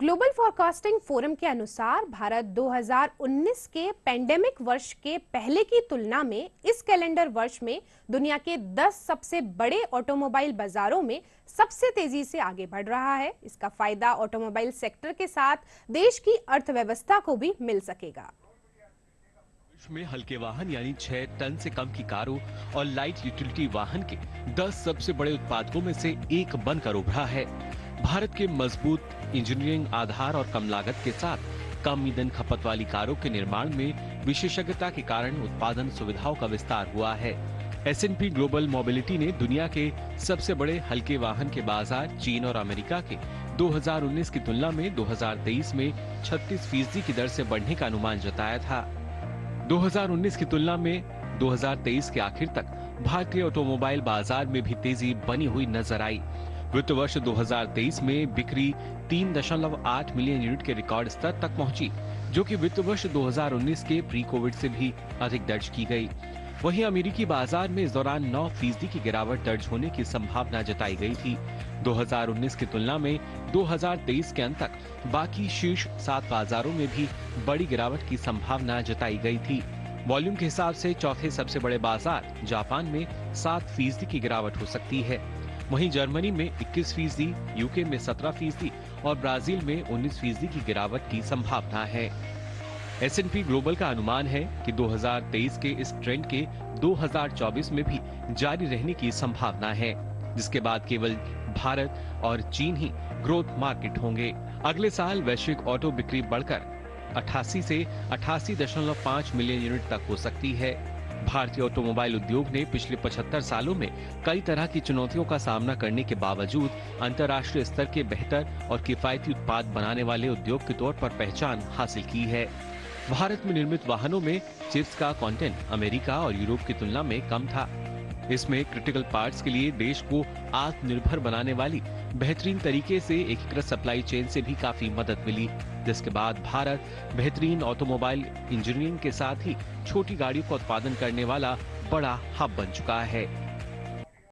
Global forecasting forum के अनुसार भारत 2019 के पेंडेमिक वर्ष के पहले की तुलना में इस कैलेंडर वर्ष में दुनिया के 10 सबसे बड़े ऑटोमोबाइल बाजारों में सबसे तेजी से आगे बढ़ रहा है। इसका फायदा ऑटोमोबाइल सेक्टर के साथ देश की अर्थव्यवस्था को भी मिल सकेगा। विश्व में हल्के वाहन यानी 6 टन से कम की कारों और लाइट यूटिलिटी वाहन के 10 सबसे बड़े उत्पादकों में से एक बनकर उभरा है। भारत के मजबूत इंजीनियरिंग आधार और कम लागत के साथ कम ईंधन खपत वाली कारों के निर्माण में विशेषज्ञता के कारण उत्पादन सुविधाओं का विस्तार हुआ है। S&P ग्लोबल मोबिलिटी ने दुनिया के सबसे बड़े हल्के वाहन के बाजार चीन और अमेरिका के 2019 की तुलना में 2023 में 36% की दर से बढ़ने का अनुमान जताया था। 2019 की तुलना में 2023 के आखिर तक भारतीय ऑटोमोबाइल बाजार में भी तेजी बनी हुई नजर आई। वित्त वर्ष 2023 में बिक्री 3.8 मिलियन यूनिट के रिकॉर्ड स्तर तक पहुंची, जो कि वित्त वर्ष 2019 के प्री कोविड से भी अधिक दर्ज की गई। वहीं अमेरिकी बाजार में इस दौरान 9% की गिरावट दर्ज होने की संभावना जताई गई थी। 2019 की तुलना में 2023 के अंत तक बाकी शीर्ष 7 बाजारों में भी बड़ी गिरावट की संभावना जताई गई थी। वॉल्यूम के हिसाब से चौथे सबसे बड़े बाजार जापान में 7% की गिरावट हो सकती है। वहीं जर्मनी में 21%, यूके में 17% और ब्राजील में 19% की गिरावट की संभावना है। S&P ग्लोबल का अनुमान है कि 2023 के इस ट्रेंड के 2024 में भी जारी रहने की संभावना है, जिसके बाद केवल भारत और चीन ही ग्रोथ मार्केट होंगे। अगले साल वैश्विक ऑटो बिक्री बढ़कर 88 से 88.5 मिलियन यूनिट तक हो सकती है। भारतीय ऑटोमोबाइल उद्योग ने पिछले 75 सालों में कई तरह की चुनौतियों का सामना करने के बावजूद अंतर्राष्ट्रीय स्तर के बेहतर और किफायती उत्पाद बनाने वाले उद्योग के तौर पर पहचान हासिल की है। भारत में निर्मित वाहनों में चिप्स का कंटेंट अमेरिका और यूरोप की तुलना में कम था। इसमें क्रिटिकल पार्ट्स के लिए देश को आत्मनिर्भर बनाने वाली बेहतरीन तरीके से एकीकृत सप्लाई चेन से भी काफी मदद मिली, जिसके बाद भारत बेहतरीन ऑटोमोबाइल इंजीनियरिंग के साथ ही छोटी गाड़ियों का उत्पादन करने वाला बड़ा हब बन चुका है।